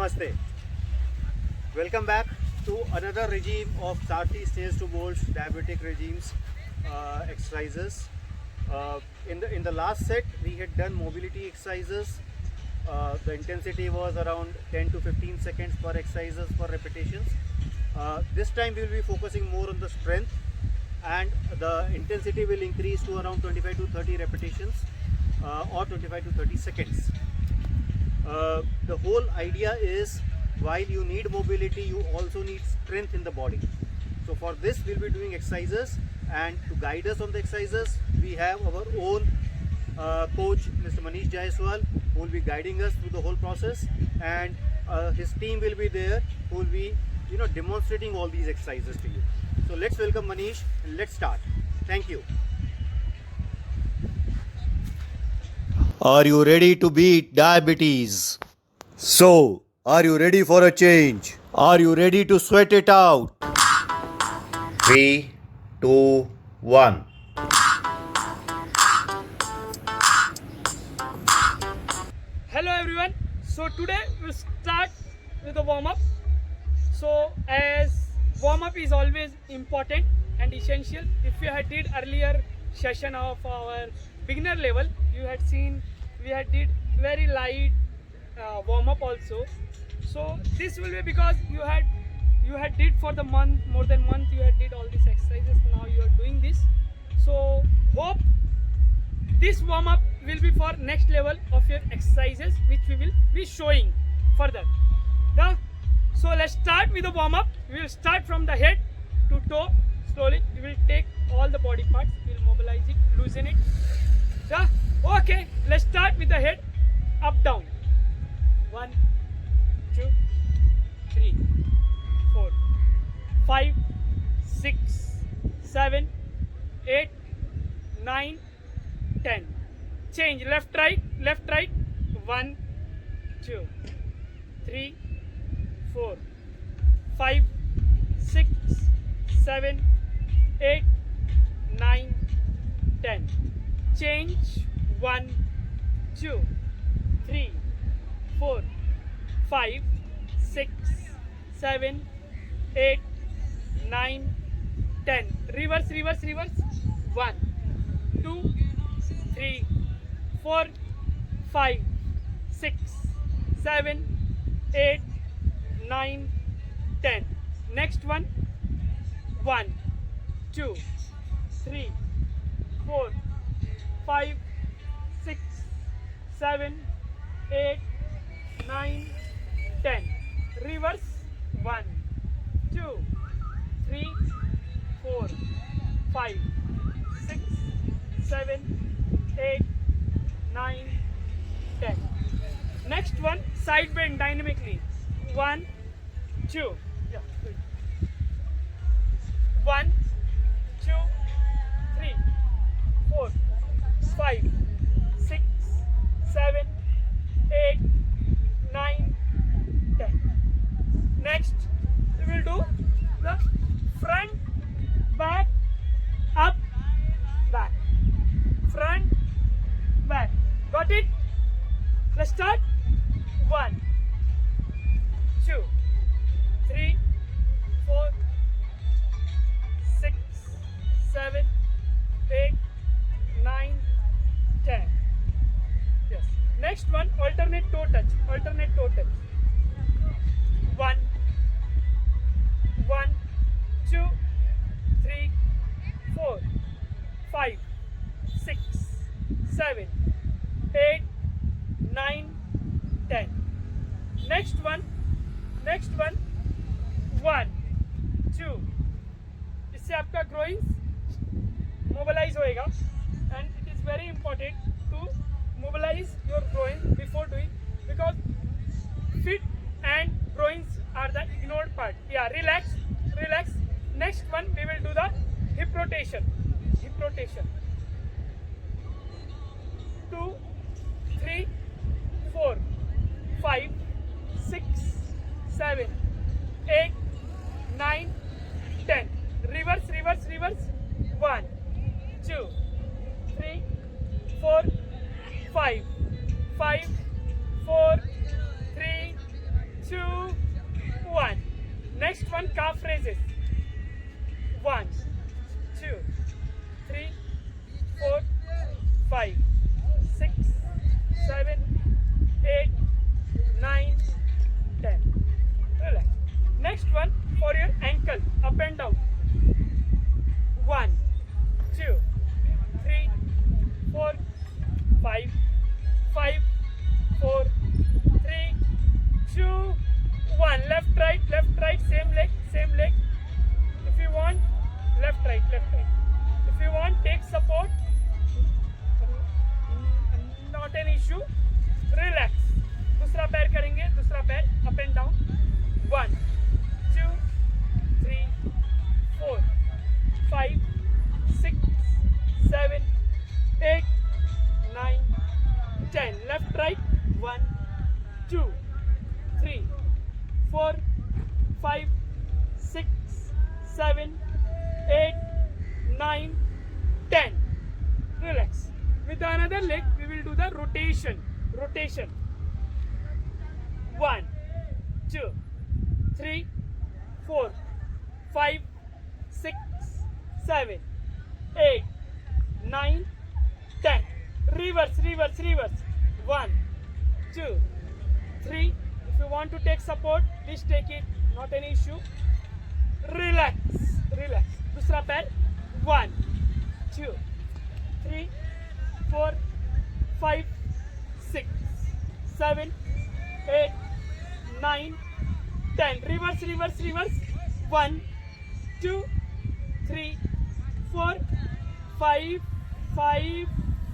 Namaste. Welcome back to another regime of Sarti Stairs to Bolts diabetic regimes exercises. In the last set, we had done mobility exercises. The intensity was around 10 to 15 seconds per exercises per repetitions. This time we will be focusing more on the strength, and the intensity will increase to around 25 to 30 repetitions or 25 to 30 seconds. The whole idea is, while you need mobility, you also need strength in the body. So for this we'll be doing exercises, and to guide us on the exercises we have our own coach Mr. Manish Jaiswal, who will be guiding us through the whole process, and his team will be there who will be demonstrating all these exercises to you. So let's welcome Manish and let's start. Thank you. Are you ready to beat diabetes? So, are you ready for a change? Are you ready to sweat it out? 3, 2, 1. Hello everyone. So today we'll start with a warm-up. So as warm-up is always important and essential. If you had did earlier session of our beginner level, you had seen we had did very light warm-up also. So this will be because you had did for the month, more than month you had did all these exercises. Now you are doing this. So hope this warm-up will be for next level of your exercises, which we will be showing further. Yeah? So let's start with the warm-up. We will start from the head to toe. Slowly we will take all the body parts, we will mobilize it, loosen it. Yeah? Okay, let's start with the head. Up, down. 1, 2, 3, 4, 5, 6, 7, 8, 9, 10. Change left, right, left, right. 1, 2, 3, 4, 5, 6, 7, 8, 9, 10. Change 1, 2, 3, 4, 5, 6, 7, 8, 9, 10. Reverse, reverse, reverse. 1, 2, 3, 4, 5, 6, 7, 8, 9, 10. Next one. 1, 2, 3, 4, 5, 6, 7, 8, 9, 10. Reverse. 1, 2, 3, 4, 5, 6, 7, 8, 9, 10. Next one, side bend dynamically. 1, 2. Yeah, good. 1, 2, 3, 4, 5, 6, 7, 8, 9, 10. Next, we will do the front, back, up, back. Front, back. Got it? Let's start. 1, 2, 3, 4, 6, 7, 8, 9, 10. Yes. Next one, alternate toe touch. Alternate toe touch. 1, 1, 2, 3, 4, 5, 6, 7, 8, 9, 10. Next one, 1, 2. इससे आपका groins mobilize होएगा, and it is very important to mobilize your groin before doing, because feet and groins are the ignored part. Yeah, relax, relax. Next one, we will do the hip rotation. Hip rotation. 2, 3, 4, 5, 6, 7, 8, 9, 10. Reverse, reverse, reverse. 1, 2, 3, 4, 5, 4, 3, 2, 1. Next one, calf raises. 1, 2, 3, 4, 5, 6, 7, 8, 9, 10. Relax. Next one for your ankle, up and down. 1, 2, 3, 4, 5, 5, 4, 3, 2, 1. Left, right, same leg, same leg. If you want, left, right, left, right. If you want, take support. Not an issue. Relax. दूसरा पैर करेंगे, दूसरा पैर up and down. 1, 2, 3, 4, 5, 6, 7, 8, 9, 10. Left, right. 1, 2, 3, 4, 5, 6, 7, 8, 9, 10. Relax. With another leg, we will do the rotation. 1, 2, 3, 4, 5, 6, 7, 8, 9, 10. Reverse. 1, 2, 3. If you want to take support, please take it. Not an issue. Relax. दूसरा पैर. 1, 2, 3, 4, 5, 6, 7, 8, 9, 10. Reverse. 1, 2, 3, 4, 5,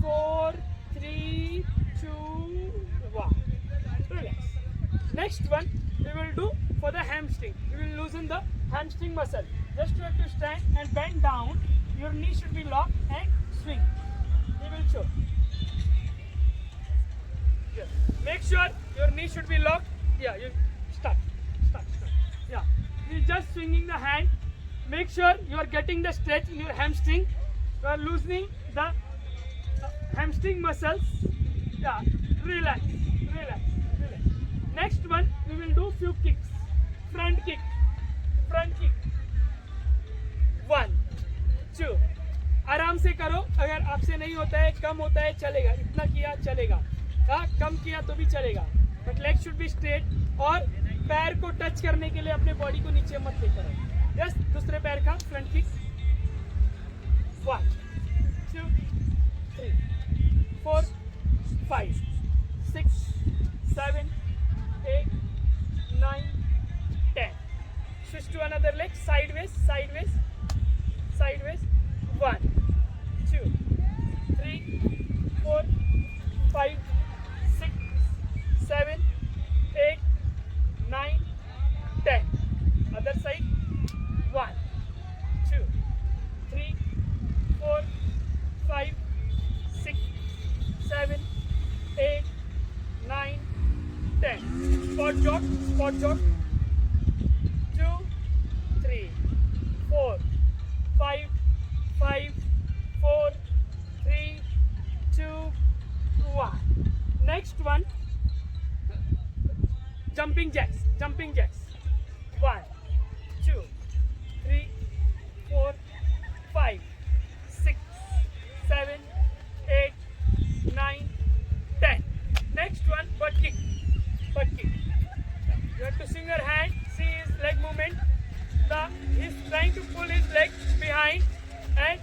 4, 3, 2, 1. Relax. Next one we will do for the hamstring. We will loosen the hamstring muscle. Just you have to stand and bend down. Your knee should be locked and swing. We will show. Yes. Make sure your knee should be locked. Yeah, you start. Yeah, you just swinging the hand. Make sure you are getting the stretch in your hamstring. You are loosening the hamstring muscles. Yeah, relax. Next one we will do few kicks. Front kick. 1, 2. आराम से करो. अगर आपसे नहीं होता है, कम होता है, चलेगा. इतना किया चलेगा. कम किया तो भी चलेगा. But leg should be straight और पैर को टच करने के लिए अपने बॉडी को नीचे मत लेकर आओ. यस, दूसरे पैर का front kick. 1, 2, 3, 4, 5, 6, 7, 8, 9, 10. Switch to another leg. Sideways. 1, 2, 3, 4, 5, 6, 7, 8, 9, 10. Other side. 1, 2, 3, 4, 5, 6, 7, 8, 9, 10. Spot jog. 2, 3, 4, 5, 4, 3, 2, 1. Next one, jumping jacks. 1, 2, 3, 4, 5, 6, 7, 8, 9, 10. Next one, butt kick. You have to swing your hand. See his leg movement. He's trying to pull his leg behind and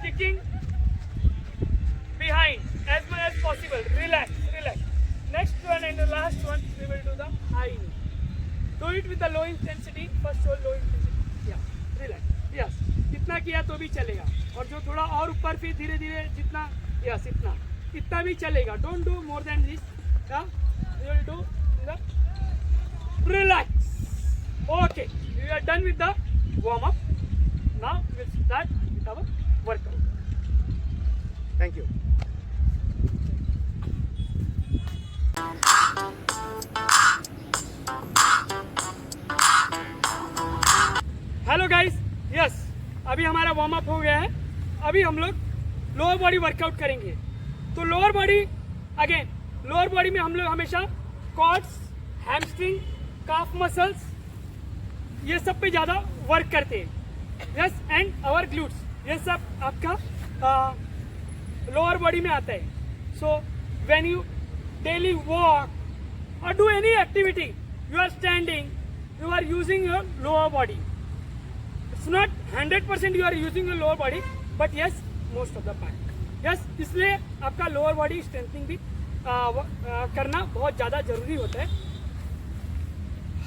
kicking behind as much as possible. Relax. Next one and the last one, we will do the high knee. Do it with the low intensity. First hold low intensity. Yeah, relax. Yes. इतना किया तो भी चलेगा. और जो थोड़ा और ऊपर फिर धीरे धीरे जितना, yes, इतना भी चलेगा. Don't do more than this. Yeah, you will do the relax. Okay, we are done with the warm up. Now we will start with our workout. Thank you. Hello guys, yes, अभी हमारा warm up हो गया है. अभी हम लोग lower body workout करेंगे. तो लोअर बॉडी में हम लोग हमेशा क्वाड्स, हैमस्ट्रिंग, काफ मसल्स, ये सब पे ज़्यादा वर्क करते हैं. यस, एंड आवर ग्लूट्स, ये सब आपका लोअर बॉडी में आता है. So when you daily walk और do any activity, you are standing, you are using your lower body. It's not 100% you are using your lower body, but yes, most of the part. Yes, इसलिए आपका lower body strengthening भी करना बहुत ज़्यादा जरूरी होता है.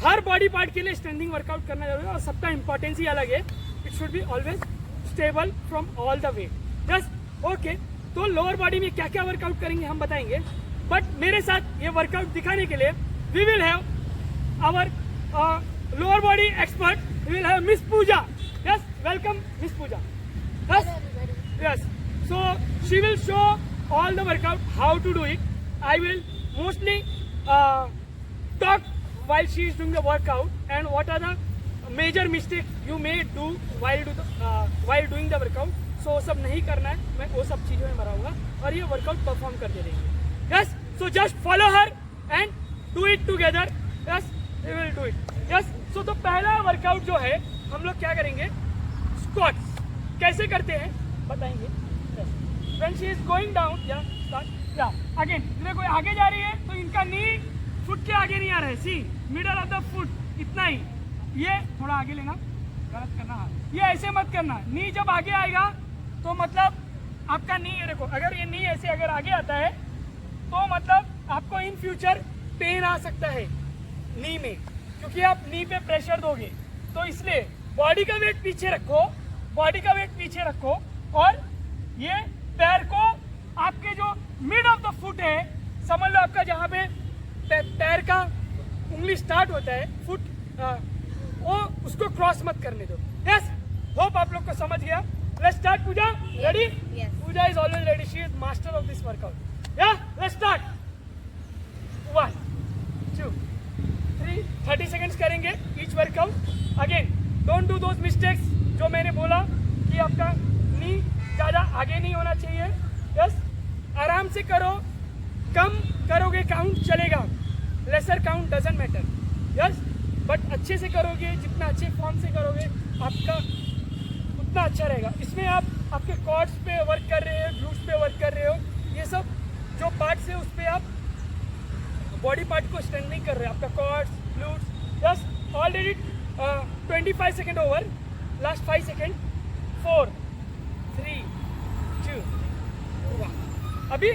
हर बॉडी पार्ट के लिए स्ट्रेंथिंग वर्कआउट करना जरूरी है और सबका इंपॉर्टेंस ही अलग है. It should be always stable from all the way. Yes, okay. तो लोअर बॉडी में क्या क्या वर्कआउट करेंगे हम बताएंगे, बट मेरे साथ ये वर्कआउट दिखाने के लिए we will have our lower body expert. We will have Miss Pooja. Yes, welcome Miss Pooja. Yes, yes. So she will show all the workout, how to do it. I will mostly talk while she is doing the workout and what are the major mistakes you may do while doing the workout. So वो सब नहीं करना है, मैं वो सब चीज़ों में मराऊंगा और ये वर्कआउट परफॉर्म करते रहेंगे. Yes, so just follow her and do it together. Yes, we will do it. Yes, so तो पहला वर्कआउट जो है हम लोग क्या करेंगे, स्क्वाट्स. कैसे करते हैं बताएंगे. When she is going down, या स्टार्ट, या अगेन. देखो आगे जा रही है तो इनका नी फुट के आगे नहीं आ रहा है. सी, मिडल ऑफ द फुट इतना ही. ये थोड़ा आगे लेना, गलत करना. ये ऐसे मत करना. नी जब आगे आएगा तो मतलब आपका नी, ये देखो अगर ये नी ऐसे अगर आगे आता है तो मतलब आपको इन फ्यूचर पेन आ सकता है नी में, क्योंकि आप नी पे प्रेशर दोगे. तो इसलिए बॉडी का वेट पीछे रखो, बॉडी का वेट पीछे रखो और ये पैर को आपके जो मिड ऑफ द फुट है, समझ लो आपका जहाँ पे पैर का उंगली स्टार्ट होता है, फुट, वो उसको क्रॉस मत करने दो. यस, होप आप लोग को समझ गया. Let's start. Pooja ready? Pooja is always ready. She is master of this workout. Yeah, let's start. 1 2 3 30 seconds करेंगे each workout. Again don't do those mistakes जो मैंने बोला कि आपका नी ज़्यादा आगे नहीं होना चाहिए. यस, आराम से करो. कम करोगे काउंट चलेगा, lesser count doesn't matter. Yes, but अच्छे से करोगे, जितना अच्छे फॉर्म से करोगे आपका उतना अच्छा रहेगा. इसमें आप आपके कॉर्ड्स पे वर्क कर रहे हो, ग्लूट्स पे वर्क कर रहे हो. ये सब जो पार्ट्स है उस पर आप बॉडी पार्ट को स्ट्रेंथनिंग कर रहे हैं, आपका quads, glutes. Yes, already 25 second over. Last 5 second. 4 3 2 1. अभी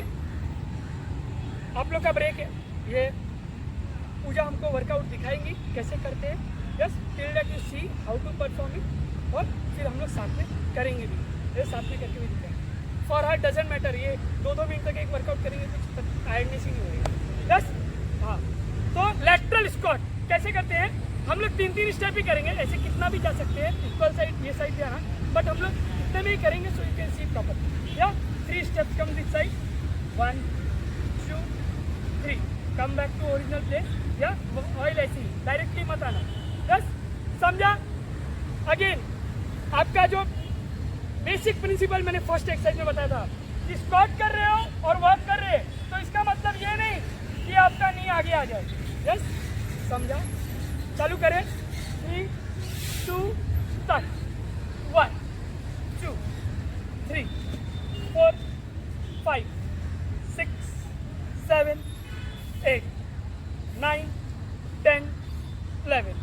आप लोग का ब्रेक है. ये पूजा हमको वर्कआउट दिखाएंगी कैसे करते हैं. Yes, till that you see how to perform it, और फिर हम लोग साथ में करेंगे भी. ये साथ में करके भी दिखाएंगे. For her doesn't matter. ये 2-2 मिनट तक एक वर्कआउट करेंगे तो टायर्डनेस ही नहीं होगी. यस, हाँ. तो लेटरल स्क्वाट कैसे करते हैं हम लोग? 3-3 स्टेप ही करेंगे. ऐसे कितना भी जा सकते हैं, इक्वल साइड ये साइड जाना, बट हम लोग इतने में ही करेंगे so you can see proper. Yeah 3 steps come this side. 1 2 3. Come back to original place. Yeah ऑयल ऐसे ही डायरेक्टली मत आना. यस, समझा? अगेन आपका जो बेसिक प्रिंसिपल मैंने फर्स्ट एक्सरसाइज में बताया था कि स्क्वाट कर रहे हो और वर्क कर रहे हैं तो इसका मतलब ये नहीं कि आपका नी आगे आ जाए. यस, समझा? चालू करें. 3 2 start. 1 2 3 4 5 6 7 8 9 10 11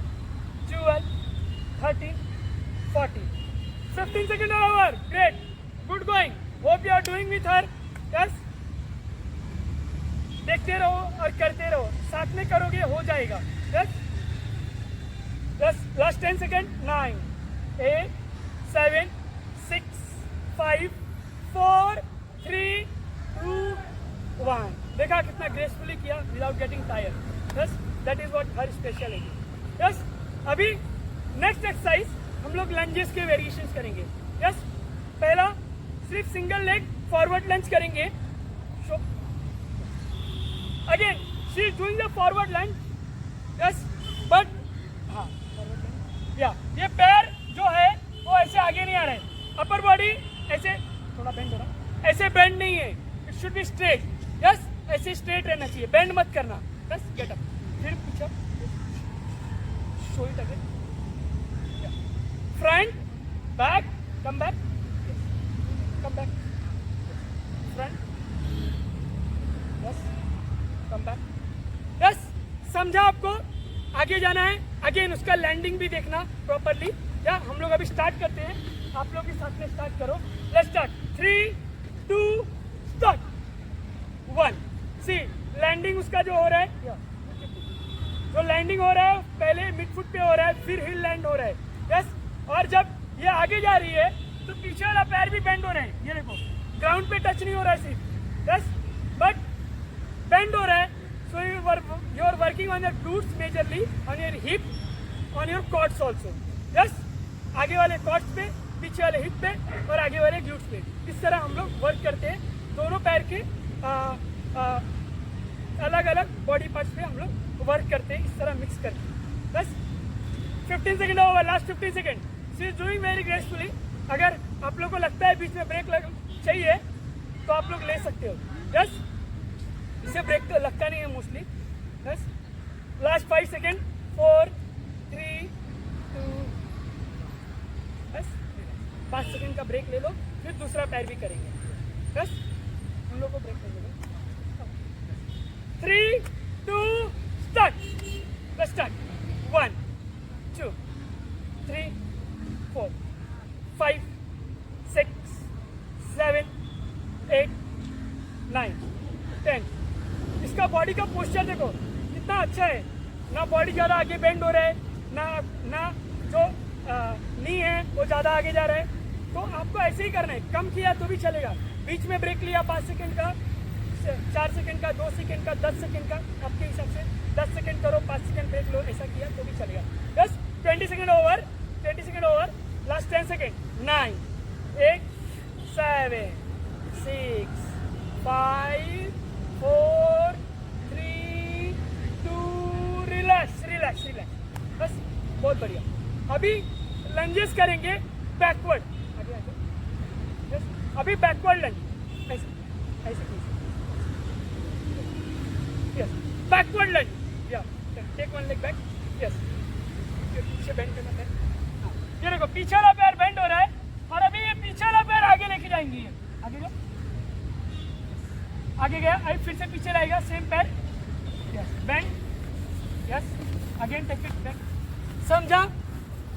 12 13 14 15 seconds over. Great, good going. Hope you are doing with her. Yes, देखते रहो और करते रहो. साथ में करोगे हो जाएगा. Yes, yes. Last 10 seconds. 9 8 7 6 5 4 3 2 1. देखा कितना ग्रेसफुली किया without getting tired. Yes, that is what her speciality. Yes, अभी नेक्स्ट एक्सरसाइज हम लोग लंजेस के वेरिएशंस करेंगे. यस, पहला सिर्फ सिंगल लेग फॉरवर्ड लंज करेंगे. Again she is doing the forward lunge. Yes, but हाँ फॉरवर्ड लंज. या ये पैर जो है वो ऐसे आगे नहीं आ रहे हैं. अपर बॉडी ऐसे थोड़ा बेंड हो रहा, ऐसे बेंड नहीं है. It should be straight. Yes, ऐसे स्ट्रेट रहना चाहिए, बेंड मत करना. बस गेट अप. फिर पीछे, show it again, front back, come back, come back, front, yes, come back, yes. समझा आपको? आगे जाना है, अगेन उसका लैंडिंग भी देखना प्रॉपरली। या हम लोग अभी स्टार्ट करते हैं, आप लोग के साथ में स्टार्ट करो। Let's start, 3 2 start, 1। See landing उसका जो हो रहा है, जो लैंडिंग हो रहा है पहले मिड फुट पे हो रहा है, फिर हिल लैंड हो रहा है, यस। और जब ये आगे जा रही है तो पीछे वाला पैर भी बेंड हो रहा है, ये देखो ग्राउंड पे टच नहीं हो रहा है सिर्फ, यस, बट बेंड हो रहा है। सो you are working on your glutes majorly, on your hip, on your quads also, yes. आगे वाले quads पे, पीछे वाले हिप पे और आगे वाले ग्लूट्स पे, इस तरह हम लोग वर्क करते हैं। दोनों पैर के अलग अलग बॉडी पार्ट्स पे हम लोग वर्क करते हैं, इस तरह मिक्स करके, बस। 15 second over, last 15 second. She is doing very gracefully. अगर आप लोग को लगता है बीच में ब्रेक चाहिए तो आप लोग ले सकते हो, यस। इसे ब्रेक तो लगता नहीं है मोस्टली, यस। लास्ट 5 सेकेंड, 4 3 2, बस 5 सेकेंड का ब्रेक ले लो, फिर दूसरा पैर भी करेंगे, बस। हम लोग को ब्रेक ले लो, 3 2 स्टार्ट, let's start, 1 2 3 4 5 6 7 8 9 10। इसका बॉडी का पोस्चर देखो कितना अच्छा है, ना बॉडी ज़्यादा आगे बेंड हो रहा है, ना जो नी है वो ज़्यादा आगे जा रहा है। तो आपको ऐसे ही करना है, कम किया तो भी चलेगा। बीच में ब्रेक लिया 5 सेकेंड का, 4 सेकेंड का, 2 सेकेंड का, 10 सेकेंड का, आपके हिसाब से 10 सेकेंड करो, 5 सेकेंड ब्रेक लो, ऐसा किया तो भी चलेगा, बस। 20 second over, 20 second over, last 10 second, 9 8 7 6 5 4 3 2, relax relax relax, बस, बहुत बढ़िया। अभी लंजेस करेंगे बैकवर्ड, आगे आगे, यस। अभी बैकवर्ड लंज, ऐसे ऐसे यस, बैकवर्ड लंज, या टेक 1 लेग बैक, यस। पीछे बेंड करना पैर, हाँ, ये देखो पीछे वाला पैर बेंड हो रहा है और अभी ये पीछे वाला पैर आगे लेके जाएंगे, ये आगे गया, आगे गया, अभी फिर से पीछे रहेगा, सेम पैर, yes, bend, yes, again take it back. समझा?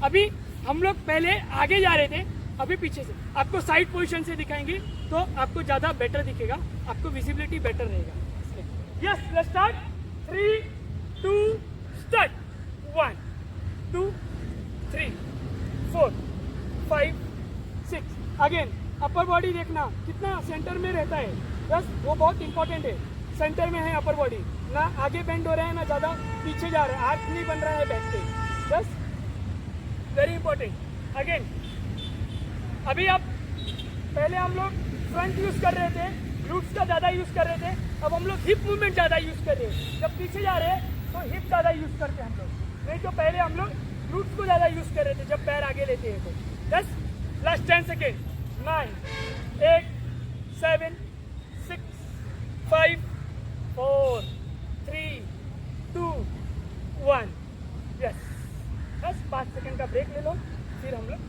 अभी हम लोग पहले आगे जा रहे थे, अभी पीछे से। आपको साइड पोजीशन से दिखाएंगे तो आपको ज़्यादा बेटर दिखेगा, आपको विजिबिलिटी बेटर रहेगा। Yes, let's start, 3 2 start, 1 2 3 4 5 6। Again upper body देखना कितना सेंटर में रहता है, बस वो बहुत इंपॉर्टेंट है। सेंटर में है अपर बॉडी, ना आगे बेंड हो रहा है ना ज़्यादा पीछे जा रहा है, हाथ नहीं बन रहा है बैक पे, बस, वेरी इंपॉर्टेंट। अगेन अभी आप, पहले हम लोग फ्रंट यूज़ कर रहे थे, ग्लूट्स का ज़्यादा यूज़ कर रहे थे, अब हम लोग हिप मूवमेंट ज़्यादा यूज़ कर रहे हैं। जब पीछे जा रहे हैं तो हिप ज़्यादा यूज़ करते हैं हम लोग, नहीं तो पहले हम लोग ग्लूट्स को ज़्यादा यूज़ कर रहे थे जब पैर आगे लेते हैं तो। बस लास्ट 10 सेकेंड, 9 8 7 6 5 4 3 2 1, यस। बस 5 सेकेंड का ब्रेक ले लो, फिर हम लोग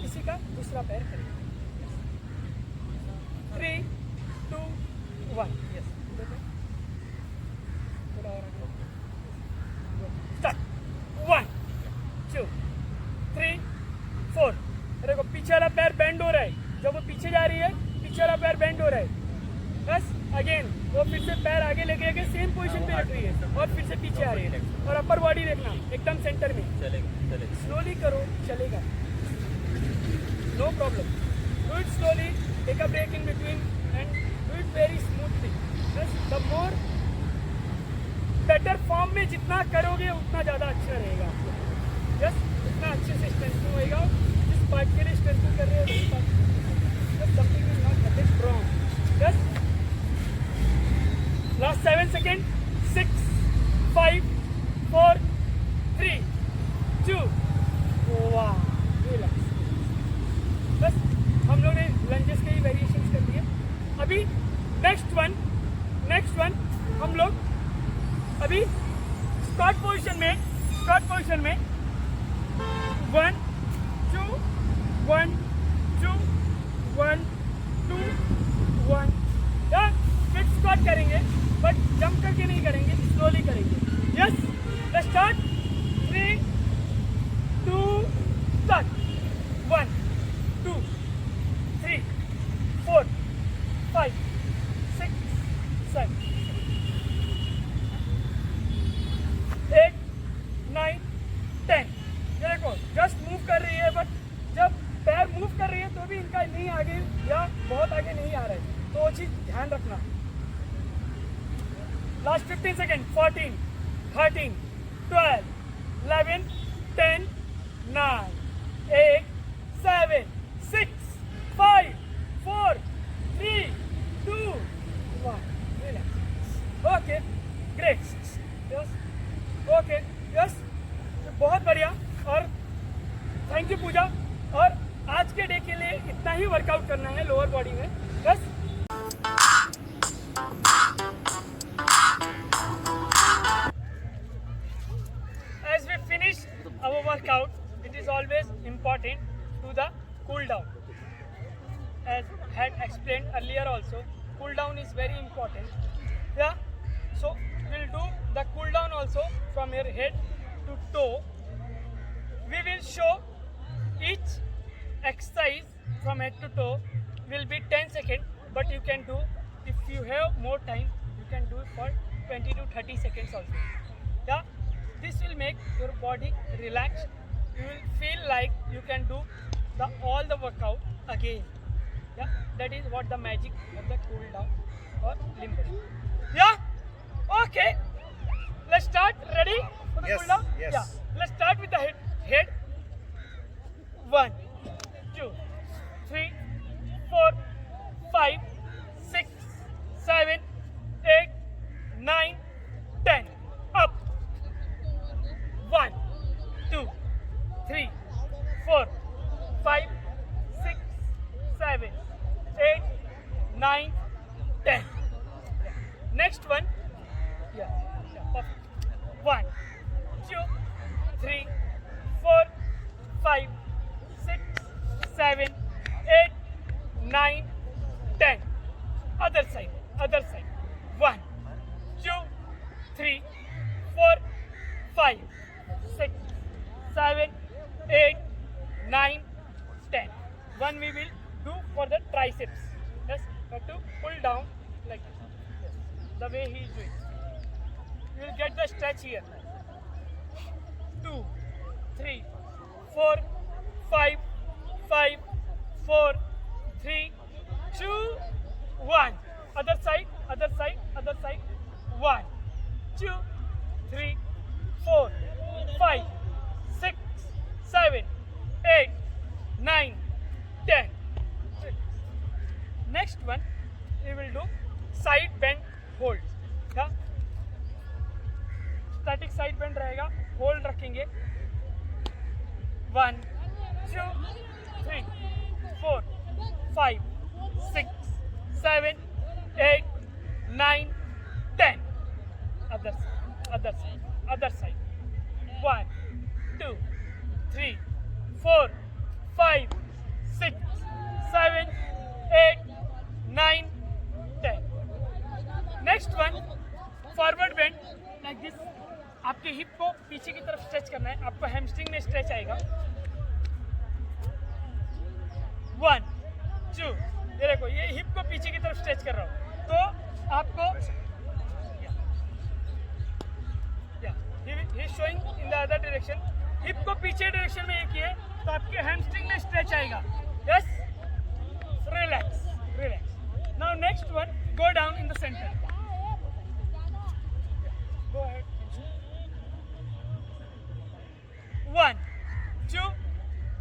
इसी का दूसरा पैर करेंगे, 3 2 1, यस। थोड़ा और स्टार्ट, 1 2 3 4। देखो पीछे वाला पैर बेंड हो रहा है, जब वो पीछे जा रही है पीछे वाला पैर बेंड हो रहा है, बस। अगेन वो फिर से पैर आगे लेके गए, सेम पोजीशन पे रख रही है और फिर से पीछे आ रही है। और अपर बॉडी देखना एकदम सेंटर में, चलेगा, स्लोली करो, चलेगा, no problem. Do it slowly, take a break in between and do it very smoothly. Just the more better form में जितना करोगे उतना ज़्यादा अच्छा रहेगा आपको, just उतना अच्छे से स्ट्रेंथनिंग होएगा। जिस पार्ट के लिए स्ट्रेंथनिंग कर रहे हो वही part, just something is not a bit wrong. Just last 7 seconds, 6 5 4 3 2 1, relax। बस हम लोग ने लंजेस के ही वेरिएशंस कर दिए। अभी नेक्स्ट वन हम लोग अभी स्क्वाट पोजीशन में 1 2 1 2 1 2 1 या फिट स्क्वाट करेंगे बट जंप करके नहीं करेंगे, स्लोली करेंगे। Yes, let's start. 3 2 स्टार्ट। 1 2 3 4 5 6 7 8 9 10। ये देखो जस्ट मूव कर रही है, बट जब पैर मूव कर रही है तो भी इनका नहीं आगे या बहुत आगे नहीं आ रहा है, तो वो चीज़ ध्यान रखना। Last 15 second. 14 13 12 11 10 9 8 7 6 5 4 3 2 1। Relax. Okay, great. Yes, okay, yes, बहुत बढ़िया। और थैंक यू पूजा। और आज के डे के लिए इतना ही वर्कआउट करना है लोअर बॉडी में। बस as we finish our workout, it is always important to the cool down. As had explained earlier also, cool down is very important. Yeah, so we'll do the cool down also from your head to toe. We will show each exercise from head to toe will be 10 seconds, but you can do, if you have more time, you can do it for 20 to 30 seconds also. Yeah, this will make your body relaxed. You will feel like you can do all the workout again. Yeah, that is what the magic of the cool down or limb work. Yeah, okay, let's start. Ready for the Yes, cool down? yes. Yeah, let's start with the head. 1 2 3 4 5 6 7 8 9 10. Up. 1 2 3 4 5 6 7 8 9 10. Next one. Yeah, perfect. 1 2 3 4 5 6 7 8 9 10. Other side. 1 2 3 4 5 6 7 8 9 10. One we will do for the triceps. Yes, have to pull down like this. Yes. The way he is doing. You will get the stretch here. 2 3 4 5 5 4 3 2 1. Other side. 1 2 3 4 5 6 7 8 9 10. Next one we will do side bend hold. Yeah? Static side bend रहेगा, hold रखेंगे. 1 2 3 4 5 6 7 8 9 10. Other side. 1 2 3 4 5 6 7 8 9 10. Next one, forward bend like this. आपके hip को पीछे की तरफ stretch करना है, आपको हैमस्ट्रिंग में स्ट्रेच आएगा. 1 2. ये देखो, ये हिप को पीछे की तरफ स्ट्रेच कर रहा हूँ, तो आपको he is showing in the other direction. Hip को पीछे डायरेक्शन में ये किए तो आपके हैमस्ट्रिंग में स्ट्रेच आएगा. Yes, relax. Now next one, go down in the center. Go ahead. 1 2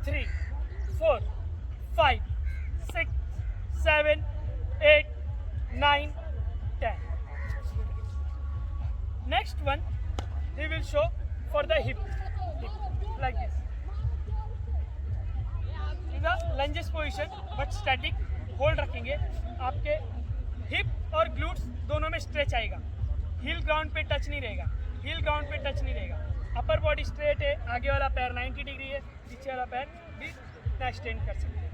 3 4 5 6 7 8 9 10. Next one, he will show for the hip like this. In the lunges position, but static. Hold रखेंगे, आपके hip और glutes दोनों में stretch आएगा, heal ground पे touch नहीं रहेगा. Heal ground पे टच नहीं रहेगा. अपर बॉडी स्ट्रेट है, आगे वाला पैर 90 डिग्री है, पीछे वाला पैर भी इतना एक्सटेंड कर सकते हैं.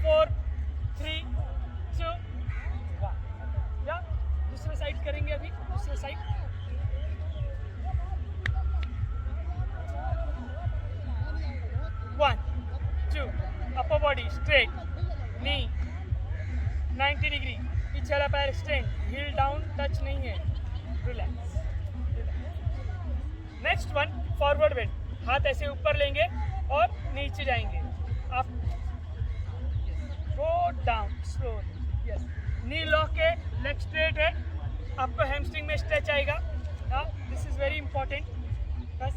4 3 2 1. या दूसरे साइड करेंगे. अभी दूसरे साइड. 1 2. अपर बॉडी स्ट्रेट, नी 90 डिग्री, पीछे वाला पैर एक्सटेंड, हील डाउन, टच नहीं है. Relax. Next one forward bend. हाथ ऐसे ऊपर लेंगे और नीचे जाएंगे. आप गो डाउन स्लोली. यस. नी लॉक है, लेग स्ट्रेट है, आपको हैमस्ट्रिंग में स्ट्रेच आएगा. This is very important. बस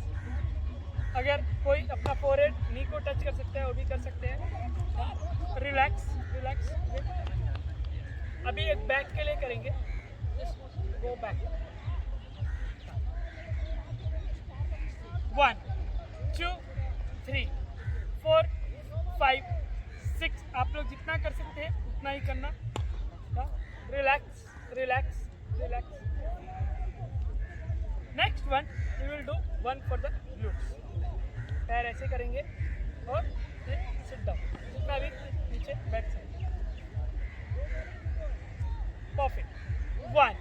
अगर कोई अपना फोरहेड नी को टच कर सकता है वो भी कर सकते हैं. Relax relax. अभी एक बैक के लिए करेंगे. Go back. 1 2 3 4 5 6. आप लोग जितना कर सकते हैं उतना ही करना. Relax relax relax. Next one we will do one for the glutes. पैर ऐसे करेंगे और सिट डाउन. जितना भी नीचे बैक साइड. परफेक्ट. 1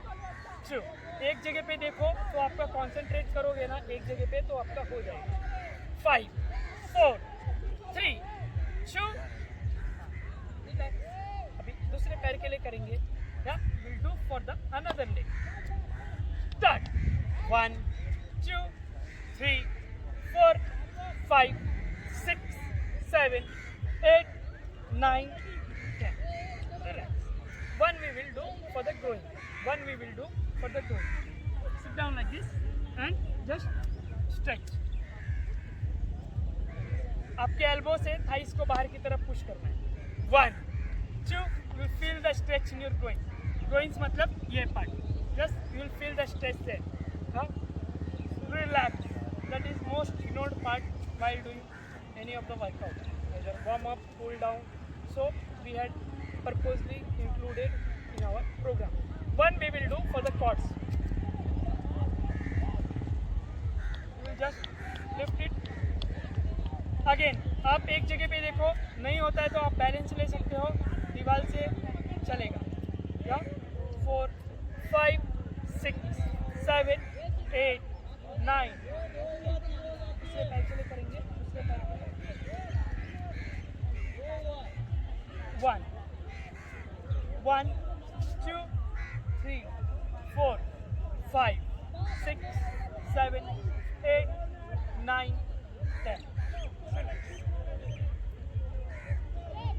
2. एक जगह पे देखो तो आपका कंसंट्रेट करोगे ना एक जगह पे तो आपका हो जाएगा. 5 4 3 2. अभी दूसरे पैर के लिए करेंगे. या will do for the another leg. Start. 1 2 3 4 5 6 7 8 9 10. Relax. One we will do for the groin. One we will do for the groin. Sit down like this and just stretch. आपके एल्बो से थाइस को बाहर की तरफ push करना है. 1 2. You will feel the stretch in your groin. Groins मतलब ये part. Just you will feel the stretch there. Relax. That is most ignored part while doing any of the workout. Either warm up, cool down. So we had purposely included in our program. One we will do for the quads. You will just lift it. Again, आप एक जगह पे देखो नहीं होता है तो आप बैलेंस ले सकते हो. दीवार से चलेगा. या 4 5 6 7 8 9. दूसरे पैर के लिए करेंगे. दूसरे पैर के लिए 1 1 2 3 4 5 6 7 8 9 10.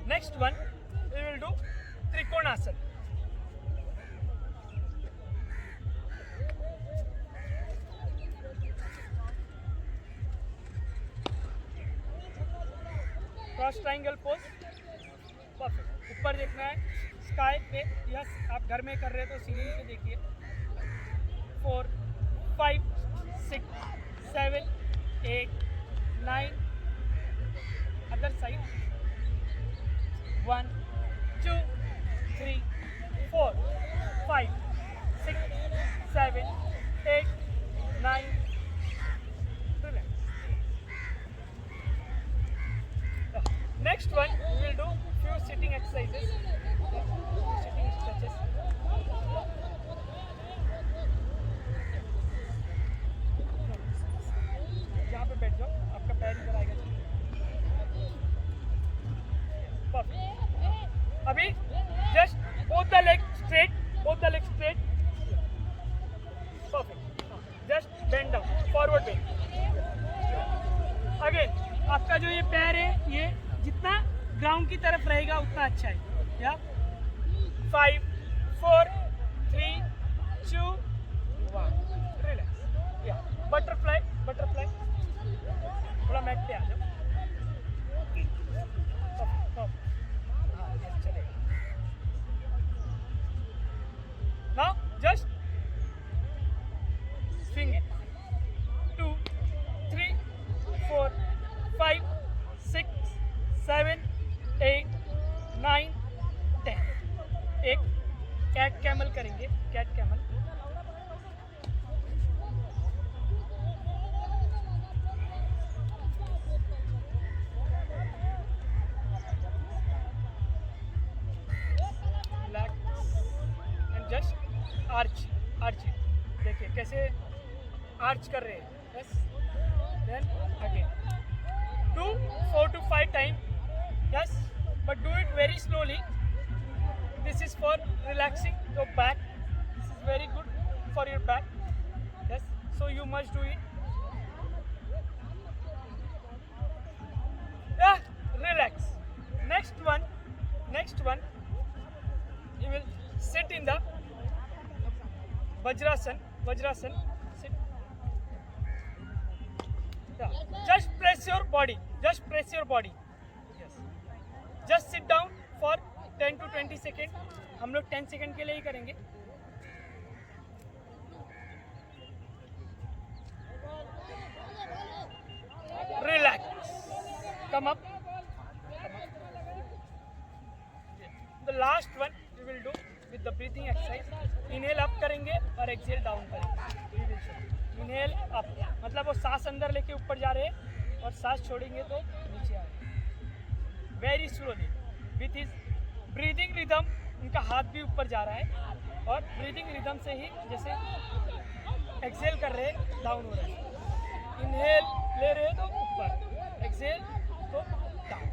Next one we will do Trikonasana. Cross triangle pose. Perfect. ऊपर देखना है स्काई पे. यस. आप घर में कर रहे हो तो सीलिंग पे देखिए. 4 5 6 7 8 9. Other side. 1 2 3 4 5 6 7 8 9. Relax. Next one we will do few sitting exercises. Sitting stretches. यहाँ पे बैठ जाओ. आपका पैर इधर आएगा. अभी just both the legs straight. Both the legs straight. Perfect. Just bend down. Forward bend. Again, आपका जो ये पैर है ये जितना ग्राउंड की तरफ रहेगा उतना अच्छा है. या 5 4 3 2 1. रिलैक्स. या बटरफ्लाई. बटरफ्लाई. थोड़ा मैट पे आ जाओ. Now just swing it. 2 3 4 5 6 7 8 9 10. एक कैट कैप आर्च आर्च देखिए कैसे आर्च कर रहे हैं. Yes, then again 2 4 to 5 times. Yes, but do it very slowly. This is for relaxing your back. This is very good for your back. Yes, so you must do it. Yeah, relax. Next one, you will sit in the Vajrasan. Sit. Yeah. Just press your body. Yes. Just sit down for 10 to 20 second. हम लोग 10 second के लिए ही करेंगे. Relax. Come up. The last one we will do with the breathing exercise. Inhale up करेंगे और exhale down करेंगे. We will show. Inhale up मतलब वो सांस अंदर लेके ऊपर जा रहे हैं और सांस छोड़ेंगे तो नीचे आएंगे. Very slowly. With his breathing rhythm उनका हाथ भी ऊपर जा रहा है और breathing rhythm से ही जैसे exhale कर रहे हैं डाउन हो रहा है. Inhale ले रहे हैं तो ऊपर, exhale तो down.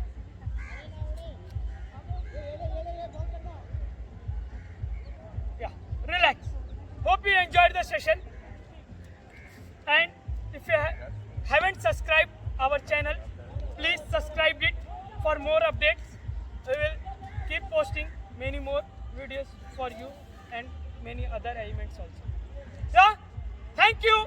Yeah, relax. Hope you enjoyed the session. And if you haven't subscribed our channel, please subscribe it for more updates. We will keep posting many more videos for you and many other elements also. Yeah, thank you.